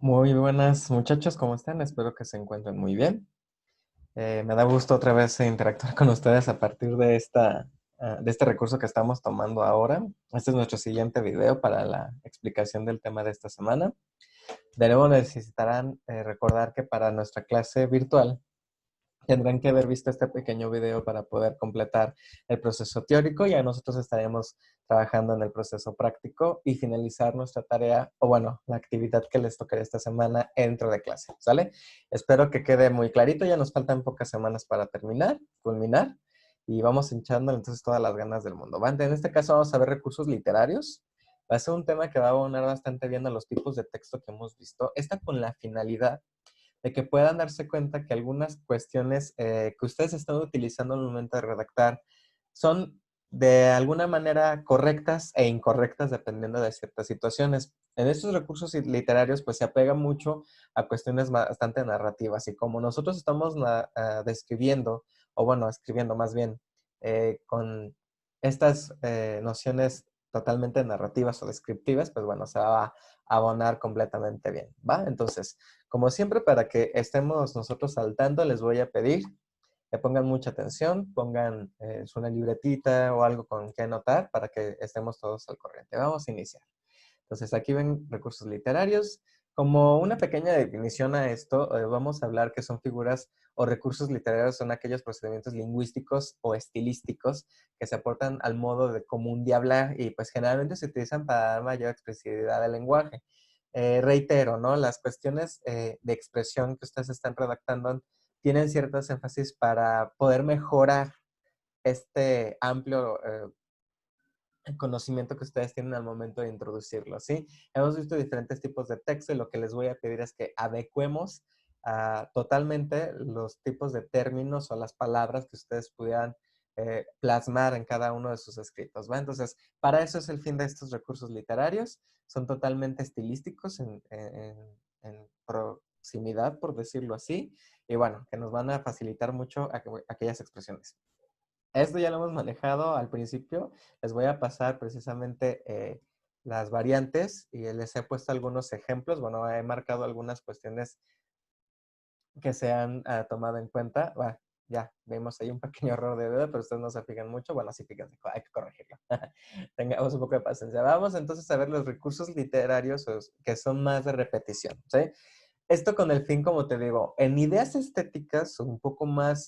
Muy buenas muchachos, ¿cómo están? Espero que se encuentren muy bien. Me da gusto otra vez interactuar con ustedes a partir de de este recurso que estamos tomando ahora. Este es nuestro siguiente video para la explicación del tema de esta semana. De nuevo necesitarán recordar que para nuestra clase virtual tendrán que haber visto este pequeño video para poder completar el proceso teórico. Ya nosotros estaremos trabajando en el proceso práctico y finalizar nuestra tarea, o bueno, la actividad que les tocará esta semana dentro de clase, ¿sale? Espero que quede muy clarito. Ya nos faltan pocas semanas para terminar, culminar, y vamos echándole entonces todas las ganas del mundo. ¿Va? En este caso vamos a ver recursos literarios. Va a ser un tema que va a abonar bastante bien a los tipos de texto que hemos visto. Esta con la finalidad de que puedan darse cuenta que algunas cuestiones que ustedes están utilizando al momento de redactar son de alguna manera correctas e incorrectas dependiendo de ciertas situaciones. En estos recursos literarios pues se apega mucho a cuestiones bastante narrativas y como nosotros estamos describiendo, o bueno, escribiendo más bien, con estas nociones totalmente narrativas o descriptivas, pues bueno, se va a abonar completamente bien, ¿va? Entonces, como siempre, para que estemos nosotros al tanto, les voy a pedir que pongan mucha atención, pongan una libretita o algo con que anotar para que estemos todos al corriente. Vamos a iniciar. Entonces, aquí ven recursos literarios. Como una pequeña definición a esto, vamos a hablar que son figuras o recursos literarios, son aquellos procedimientos lingüísticos o estilísticos que se aportan al modo de común de hablar y pues generalmente se utilizan para dar mayor expresividad del lenguaje. Reitero, ¿no? Las cuestiones de expresión que ustedes están redactando tienen ciertos énfasis para poder mejorar este amplio conocimiento que ustedes tienen al momento de introducirlo, ¿sí? Hemos visto diferentes tipos de texto y lo que les voy a pedir es que adecuemos totalmente los tipos de términos o las palabras que ustedes pudieran plasmar en cada uno de sus escritos, ¿va? Entonces, para eso es el fin de estos recursos literarios. Son totalmente estilísticos en proximidad, por decirlo así, y bueno, que nos van a facilitar mucho aquellas expresiones. Esto ya lo hemos manejado al principio. Les voy a pasar precisamente las variantes y les he puesto algunos ejemplos. Bueno, he marcado algunas cuestiones que se han tomado en cuenta. Bueno, ya vimos ahí un pequeño error de dedo, pero ustedes no se fijan mucho. Bueno, sí, fíjense, hay que corregirlo. Tengamos un poco de paciencia. Vamos entonces a ver los recursos literarios que son más de repetición, ¿sí? Esto con el fin, como te digo, en ideas estéticas un poco más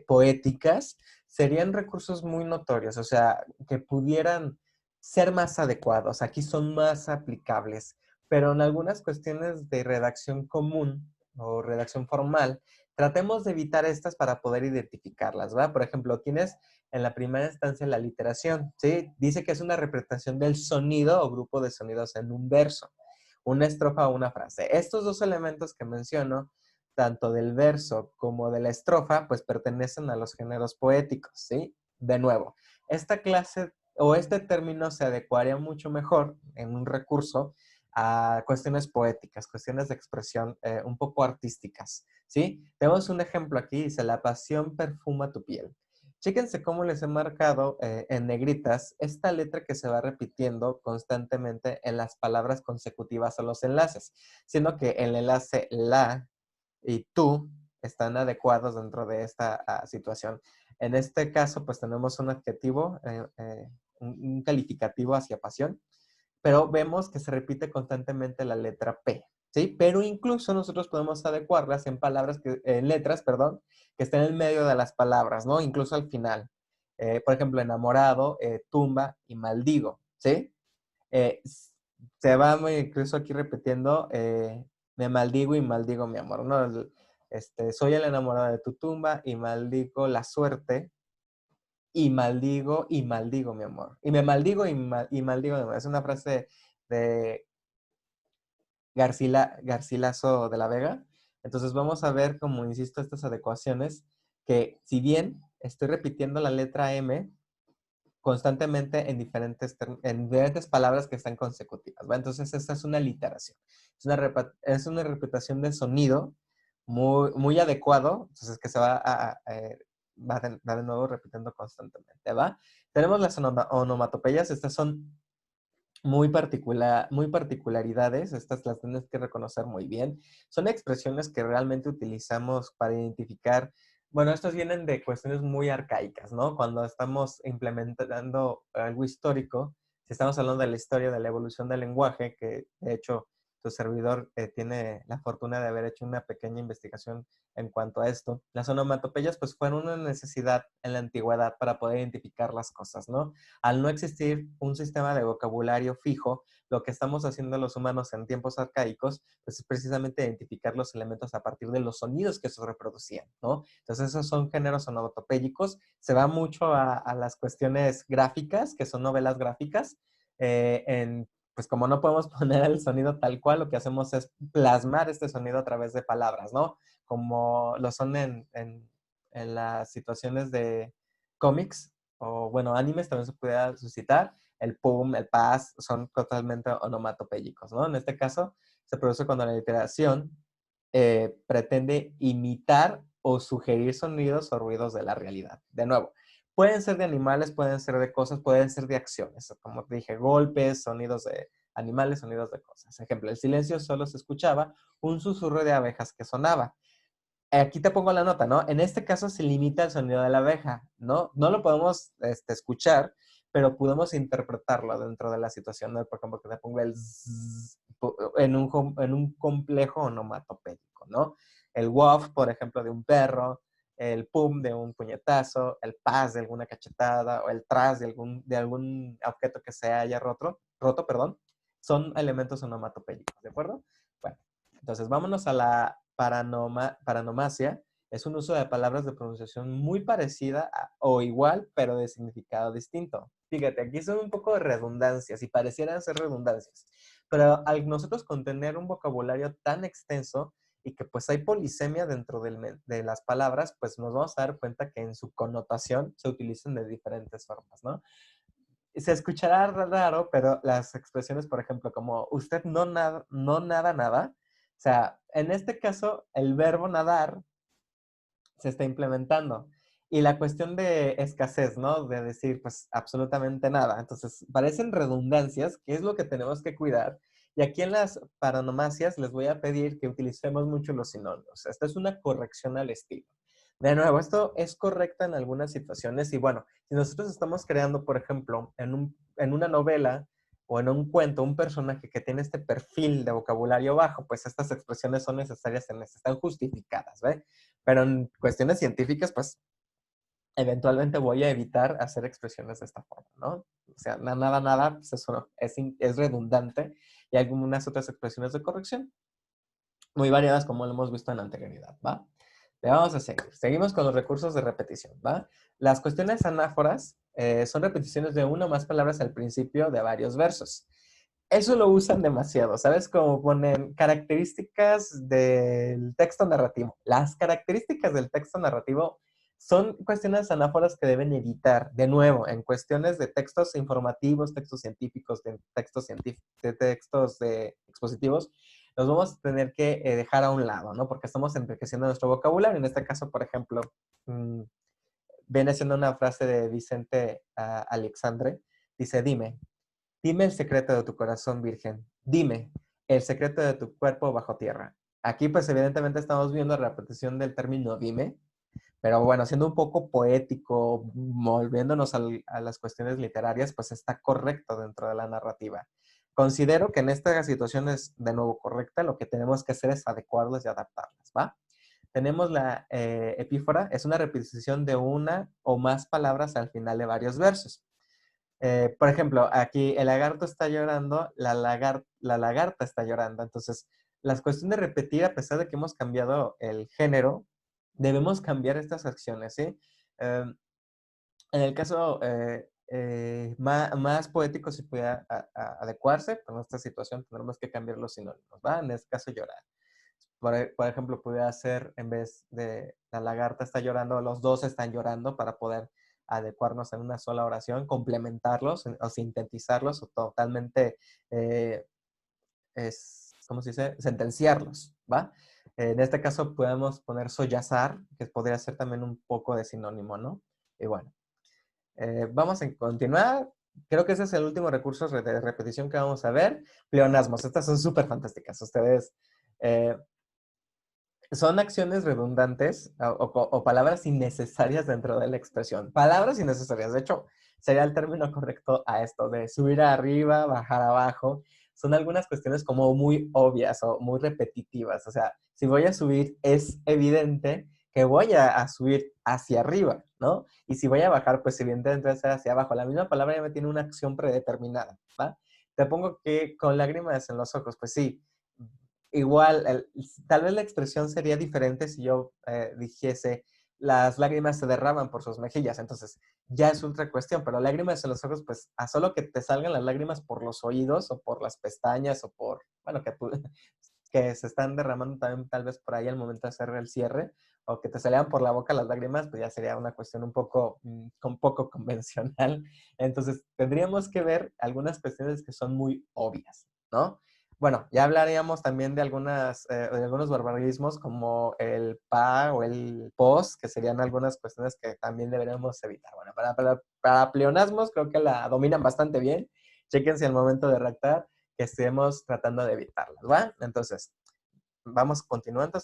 poéticas, serían recursos muy notorios, o sea, que pudieran ser más adecuados, aquí son más aplicables, pero en algunas cuestiones de redacción común o redacción formal, tratemos de evitar estas para poder identificarlas, ¿verdad? Por ejemplo, tienes en la primera instancia la literación, ¿sí? Dice que es una representación del sonido o grupo de sonidos en un verso, una estrofa o una frase. Estos dos elementos que menciono, tanto del verso como de la estrofa, pues pertenecen a los géneros poéticos, ¿sí? De nuevo, esta clase o este término se adecuaría mucho mejor en un recurso a cuestiones poéticas, cuestiones de expresión un poco artísticas, ¿sí? Tenemos un ejemplo aquí, dice, la pasión perfuma tu piel. Chéquense cómo les he marcado en negritas esta letra que se va repitiendo constantemente en las palabras consecutivas o los enlaces, siendo que el enlace la y tú están adecuados dentro de esta situación. En este caso, pues tenemos un adjetivo, un calificativo hacia pasión, pero vemos que se repite constantemente la letra P, ¿sí? Pero incluso nosotros podemos adecuarlas en palabras, en letras, perdón, que estén en medio de las palabras, ¿no? Incluso al final. Por ejemplo, enamorado, tumba y maldigo, ¿sí? Eh, Se va incluso aquí repitiendo, me maldigo y maldigo mi amor, ¿no? Soy el enamorado de tu tumba y maldigo la suerte y maldigo mi amor. Y me maldigo y maldigo mi amor. Es una frase de Garcilaso de la Vega. Entonces vamos a ver, como insisto, estas adecuaciones que si bien estoy repitiendo la letra M constantemente en diferentes palabras que están consecutivas, ¿va? Entonces esta es una literación. Es una repetición de sonido muy adecuado, entonces que se va de nuevo repitiendo constantemente, ¿va? Tenemos las onomatopeyas, estas son muy particularidades, estas las tienes que reconocer muy bien. Son expresiones que realmente utilizamos para identificar, bueno, estas vienen de cuestiones muy arcaicas, ¿no? Cuando estamos implementando algo histórico, si estamos hablando de la historia de la evolución del lenguaje, que de hecho tu servidor tiene la fortuna de haber hecho una pequeña investigación en cuanto a esto, las onomatopeyas pues fueron una necesidad en la antigüedad para poder identificar las cosas, ¿no? Al no existir un sistema de vocabulario fijo, lo que estamos haciendo los humanos en tiempos arcaicos, pues es precisamente identificar los elementos a partir de los sonidos que se reproducían, ¿no? Entonces esos son géneros onomatopéyicos, se va mucho a las cuestiones gráficas, que son novelas gráficas, pues como no podemos poner el sonido tal cual, lo que hacemos es plasmar este sonido a través de palabras, ¿no? Como lo son en las situaciones de cómics, o bueno, animes también se puede suscitar, el pum, el pas, son totalmente onomatopéyicos, ¿no? En este caso, se produce cuando la literación pretende imitar o sugerir sonidos o ruidos de la realidad. De nuevo, pueden ser de animales, pueden ser de cosas, pueden ser de acciones, como te dije, golpes, sonidos de animales, sonidos de cosas. Ejemplo, el silencio solo se escuchaba un susurro de abejas que sonaba. Aquí te pongo la nota, ¿no? En este caso se limita el sonido de la abeja, ¿no? No lo podemos escuchar, pero podemos interpretarlo dentro de la situación, ¿no? Por ejemplo, que te pongo el zzz, en un complejo onomatopéyico, ¿no? El wof, por ejemplo, de un perro, el pum de un puñetazo, el pas de alguna cachetada, o el tras de algún objeto que se haya roto, perdón, son elementos onomatopéyicos, ¿de acuerdo? Bueno, entonces vámonos a la paranomasia. Es un uso de palabras de pronunciación muy parecida o igual, pero de significado distinto. Fíjate, aquí son un poco de redundancias y parecieran ser redundancias, pero al nosotros contener un vocabulario tan extenso y que pues hay polisemia dentro de las palabras, pues nos vamos a dar cuenta que en su connotación se utilizan de diferentes formas, ¿no? Se escuchará raro, pero las expresiones, por ejemplo, como usted no nada nada, o sea, en este caso, el verbo nadar se está implementando. Y la cuestión de escasez, ¿no? De decir, pues, absolutamente nada. Entonces, parecen redundancias, que es lo que tenemos que cuidar. Y aquí en las paronomasias les voy a pedir que utilicemos mucho los sinónimos. Esta es una corrección al estilo. De nuevo, esto es correcto en algunas situaciones y bueno, si nosotros estamos creando, por ejemplo, en una novela o en un cuento, un personaje que tiene este perfil de vocabulario bajo, pues estas expresiones son necesarias, están justificadas, ¿ve? Pero en cuestiones científicas, pues eventualmente voy a evitar hacer expresiones de esta forma, ¿no? O sea, nada, pues eso es redundante y hay algunas otras expresiones de corrección muy variadas como lo hemos visto en la anterioridad, ¿va? Le vamos a seguir. Seguimos con los recursos de repetición, ¿va? Las cuestiones anáforas son repeticiones de una o más palabras al principio de varios versos. Eso lo usan demasiado, ¿sabes? Como ponen características del texto narrativo. Las características del texto narrativo son cuestiones anáforas que deben evitar, de nuevo, en cuestiones de textos informativos, textos científicos, de textos expositivos, los vamos a tener que dejar a un lado, ¿no? Porque estamos enriqueciendo nuestro vocabulario. En este caso, por ejemplo, mmm, viene siendo una frase de Vicente Alexandre. Dice, dime el secreto de tu corazón, virgen. Dime el secreto de tu cuerpo bajo tierra. Aquí, pues, evidentemente estamos viendo la repetición del término dime, pero bueno, siendo un poco poético, volviéndonos a las cuestiones literarias, pues está correcto dentro de la narrativa. Considero que en esta situación es de nuevo correcta, lo que tenemos que hacer es adecuarlas y adaptarlas, ¿va? Tenemos la epífora, es una repetición de una o más palabras al final de varios versos. Por ejemplo, aquí el lagarto está llorando, la lagarta está llorando. Entonces, las cuestiones de repetir, a pesar de que hemos cambiado el género, debemos cambiar estas acciones, ¿sí? En el caso más poético, si pudiera adecuarse con esta situación, tendremos que cambiar los sinónimos, ¿va? En este caso, llorar. Por ejemplo, pudiera ser, en vez de la lagarta está llorando, los dos están llorando para poder adecuarnos en una sola oración, complementarlos o sintetizarlos o totalmente, ¿cómo se dice? Sentenciarlos, ¿va? En este caso podemos poner sollozar, que podría ser también un poco de sinónimo, ¿no? Y bueno, vamos a continuar. creo que ese es el último recurso de repetición que vamos a ver. Pleonasmos. Estas son súper fantásticas. Ustedes eh, son acciones redundantes o palabras innecesarias dentro de la expresión. Palabras innecesarias. De hecho, sería el término correcto a esto de subir arriba, bajar abajo. Son algunas cuestiones como muy obvias o muy repetitivas. O sea, si voy a subir, es evidente que voy a subir hacia arriba, ¿no? Y si voy a bajar, pues evidentemente va a ser hacia abajo. La misma palabra ya me tiene una acción predeterminada, ¿va? Te pongo que con lágrimas en los ojos, pues sí, igual, tal vez la expresión sería diferente si yo dijese las lágrimas se derraman por sus mejillas. Entonces, ya es otra cuestión, pero lágrimas en los ojos, pues a solo que te salgan las lágrimas por los oídos o por las pestañas o por, bueno, que se están derramando también tal vez por ahí al momento de hacer el cierre o que te salieran por la boca las lágrimas, pues ya sería una cuestión un poco, un poco convencional. Entonces, tendríamos que ver algunas cuestiones que son muy obvias, ¿no? Bueno, ya hablaríamos también de algunos barbarismos como el pa o el pos, que serían algunas cuestiones que también deberíamos evitar. Bueno, para pleonasmos creo que la dominan bastante bien. Chequense al momento de redactar que estemos tratando de evitarlas, ¿va? Entonces, vamos continuando.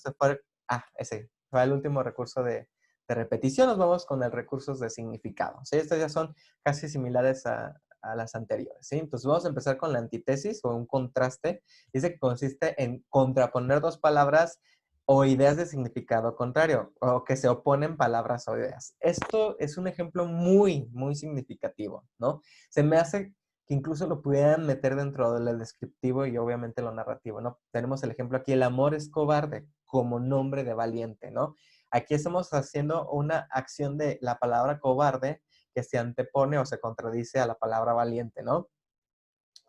Ese fue el último recurso de repetición. Nos vamos con el recursos de significado. ¿Sí? Estos ya son casi similares a las anteriores. ¿Sí? Entonces vamos a empezar con la antítesis o un contraste. Dice que consiste en contraponer dos palabras o ideas de significado contrario, o que se oponen palabras o ideas. Esto es un ejemplo muy, muy significativo, ¿no? Se me hace que incluso lo pudieran meter dentro del descriptivo y obviamente lo narrativo, ¿no? Tenemos el ejemplo aquí, el amor es cobarde, como nombre de valiente, ¿no? Aquí estamos haciendo una acción de la palabra cobarde que se antepone o se contradice a la palabra valiente, ¿no?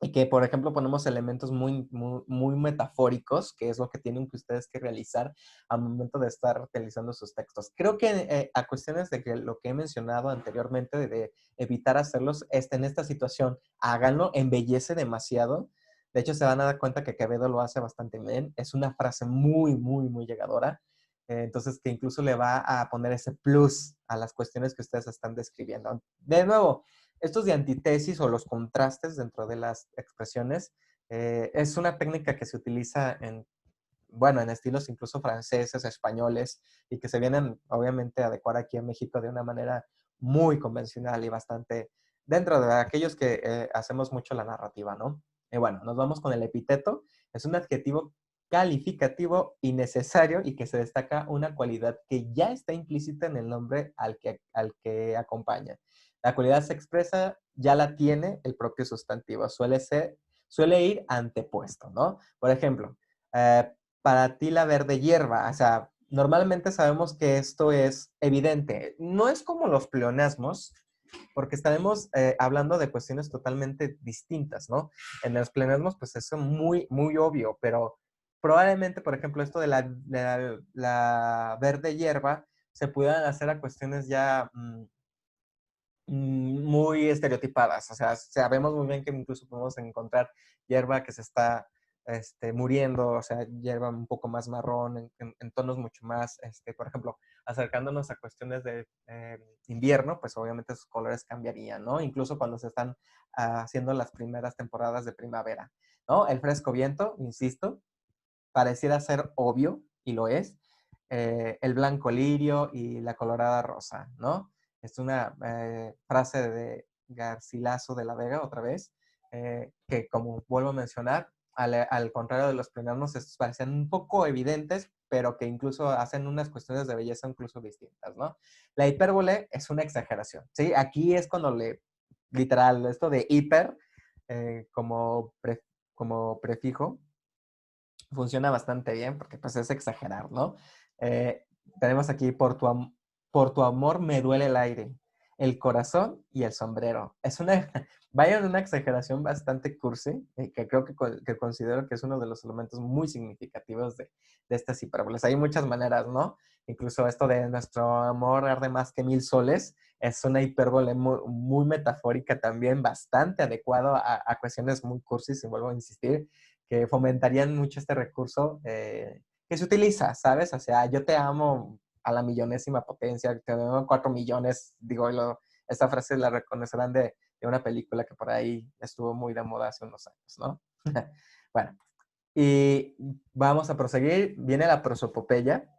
Y que, por ejemplo, ponemos elementos muy, muy, muy metafóricos, que es lo que tienen que ustedes que realizar al momento de estar realizando sus textos. Creo que a cuestiones de que lo que he mencionado anteriormente, de evitar hacerlos, en esta situación, háganlo, embellece demasiado. De hecho, se van a dar cuenta que Quevedo lo hace bastante bien. Es una frase muy, muy, muy llegadora. Entonces, que incluso le va a poner ese plus a las cuestiones que ustedes están describiendo. De nuevo, estos de antítesis o los contrastes dentro de las expresiones es una técnica que se utiliza bueno, en estilos incluso franceses, españoles, y que se vienen obviamente a adecuar aquí en México de una manera muy convencional y bastante dentro de aquellos que hacemos mucho la narrativa, ¿no? Y bueno, nos vamos con el epíteto. Es un adjetivo calificativo y necesario y que se destaca una cualidad que ya está implícita en el nombre al que acompaña. La cualidad se expresa, ya la tiene el propio sustantivo, suele ir antepuesto, ¿no? Por ejemplo, para ti la verde hierba, o sea, normalmente sabemos que esto es evidente. No es como los pleonasmos, porque estaremos hablando de cuestiones totalmente distintas, ¿no? En los pleonasmos, pues eso es muy, muy obvio, pero probablemente, por ejemplo, esto de la verde hierba se puedan hacer a cuestiones ya muy estereotipadas. O sea, sabemos muy bien que incluso podemos encontrar hierba que se está muriendo, o sea, hierba un poco más marrón, en tonos mucho más, por ejemplo, acercándonos a cuestiones de invierno, pues obviamente sus colores cambiarían, ¿no? Incluso cuando se están haciendo las primeras temporadas de primavera, ¿no? El fresco viento, insisto, pareciera ser obvio, y lo es, el blanco lirio y la colorada rosa, ¿no? Es una frase de Garcilaso de la Vega, otra vez, que como vuelvo a mencionar, al contrario de los pleonasmos, estos parecen un poco evidentes, pero que incluso hacen unas cuestiones de belleza incluso distintas, ¿no? La hipérbole es una exageración, ¿sí? Aquí es cuando literal, esto de hiper, como prefijo, funciona bastante bien porque pues es exagerar, ¿no? Eh, tenemos aquí, por tu amor me duele el aire, el corazón y el sombrero. Es una, vaya una exageración bastante cursi, que creo que considero que es uno de los elementos muy significativos de estas hipérboles. Hay muchas maneras, ¿no? Incluso esto de nuestro amor arde más que 1000 soles es una hipérbole muy, muy metafórica también, bastante adecuado a cuestiones muy cursis, y vuelvo a insistir, que fomentarían mucho este recurso que se utiliza, ¿sabes? O sea, yo te amo a la millonésima potencia, te amo 4 millones, digo, esta frase la reconocerán de una película que por ahí estuvo muy de moda hace unos años, ¿no? Bueno, y vamos a proseguir. Viene la prosopopeya.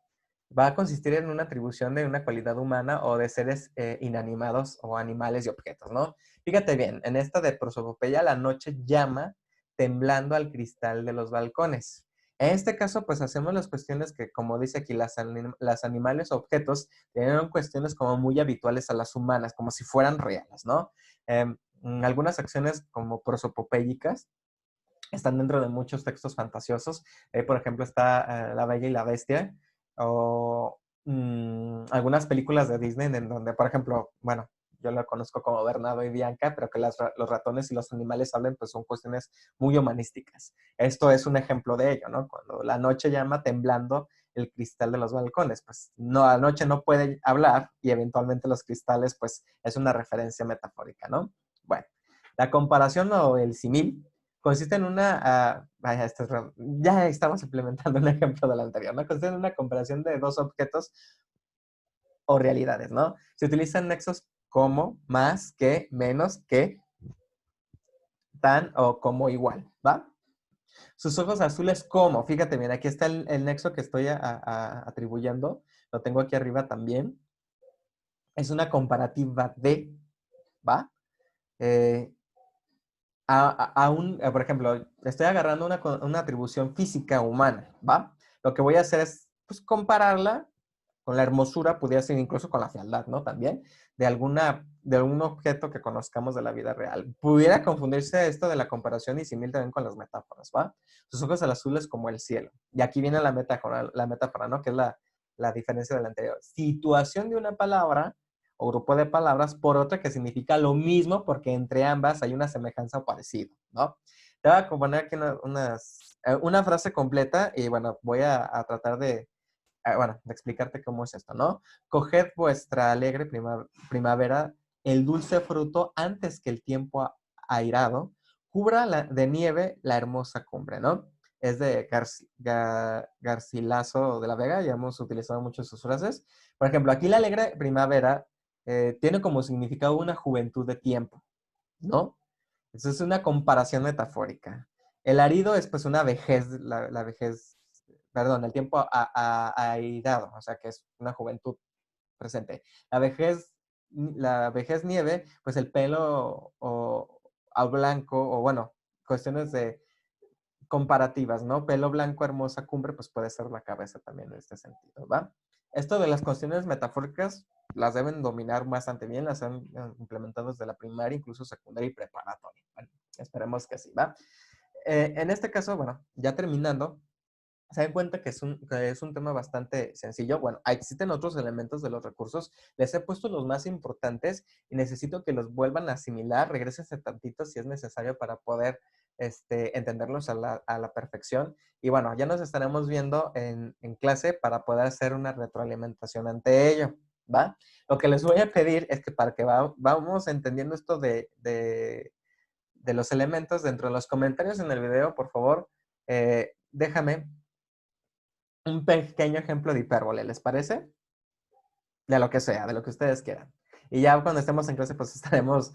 Va a consistir en una atribución de una cualidad humana o de seres inanimados o animales y objetos, ¿no? Fíjate bien, en esta de prosopopeya, la noche llama temblando al cristal de los balcones. En este caso, pues hacemos las cuestiones que, como dice aquí, las animales o objetos tienen cuestiones como muy habituales a las humanas, como si fueran reales, ¿no? Algunas acciones como prosopopéyicas están dentro de muchos textos fantasiosos. Por ejemplo, está La Bella y la Bestia, o algunas películas de Disney en donde, por ejemplo, bueno, yo lo conozco como Bernardo y Bianca, pero que los ratones y los animales hablen, pues son cuestiones muy humanísticas. Esto es un ejemplo de ello, ¿no? Cuando la noche llama temblando el cristal de los balcones, pues no, la noche no puede hablar y eventualmente los cristales, pues es una referencia metafórica, ¿no? Bueno, la comparación o el simil consiste en vaya, ya estamos implementando un ejemplo del anterior, ¿no? Consiste en una comparación de dos objetos o realidades, ¿no? Se utilizan nexos como, más, que, menos, que, tan o como igual, ¿va? Sus ojos azules como, fíjate bien, aquí está el nexo que estoy atribuyendo, lo tengo aquí arriba también. Es una comparativa de, ¿va? Eh, por ejemplo, estoy agarrando una atribución física humana, ¿va? Lo que voy a hacer es, pues, compararla con la hermosura, pudiera ser incluso con la fealdad, ¿no? También, de algún objeto que conozcamos de la vida real. Pudiera confundirse esto de la comparación y simil también con las metáforas, ¿va? Sus ojos azules como el cielo. Y aquí viene la metáfora, ¿no? Que es la diferencia de la anterior. Situación de una palabra o grupo de palabras por otra que significa lo mismo porque entre ambas hay una semejanza o parecido, ¿no? Te voy a poner aquí una frase completa y bueno, voy a tratar de explicarte cómo es esto, ¿no? Coged vuestra alegre primavera, el dulce fruto antes que el tiempo airado, cubra de nieve la hermosa cumbre, ¿no? Es de Garcilaso de la Vega, ya hemos utilizado mucho sus frases. Por ejemplo, aquí la alegre primavera tiene como significado una juventud de tiempo, ¿no? Eso es una comparación metafórica. El arido es pues una vejez, la vejez, perdón, el tiempo airado, o sea que es una juventud presente. La vejez nieve, pues el pelo a blanco, o bueno, cuestiones de comparativas, ¿no? Pelo blanco, hermosa cumbre, pues puede ser la cabeza también en este sentido, ¿va? Esto de las cuestiones metafóricas las deben dominar bastante bien, las han implementado desde la primaria, incluso secundaria y preparatoria. Bueno, esperemos que sí, ¿va? En este caso, bueno, ya terminando, se dan cuenta que es un tema bastante sencillo. Bueno, existen otros elementos de los recursos. Les he puesto los más importantes y necesito que los vuelvan a asimilar. Regrésense tantito si es necesario para poder entenderlos a la perfección. Y bueno, ya nos estaremos viendo en clase para poder hacer una retroalimentación ante ello, ¿va? Lo que les voy a pedir es que para que vamos entendiendo esto de los elementos dentro de los comentarios en el video, por favor, déjame un pequeño ejemplo de hipérbole, ¿les parece? De lo que sea, de lo que ustedes quieran. Y ya cuando estemos en clase, pues estaremos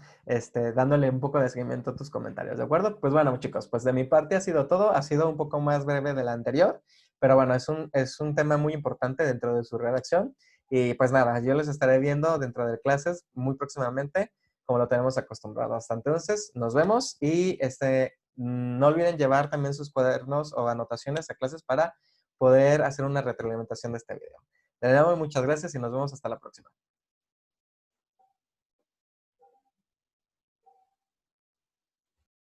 dándole un poco de seguimiento a tus comentarios, ¿de acuerdo? Pues bueno, chicos, pues de mi parte ha sido todo. Ha sido un poco más breve de la anterior, pero bueno, es un tema muy importante dentro de su redacción. Y pues nada, yo les estaré viendo dentro de clases muy próximamente, como lo tenemos acostumbrado. Hasta entonces, nos vemos y no olviden llevar también sus cuadernos o anotaciones a clases para poder hacer una retroalimentación de este video. Le damos muchas gracias y nos vemos hasta la próxima.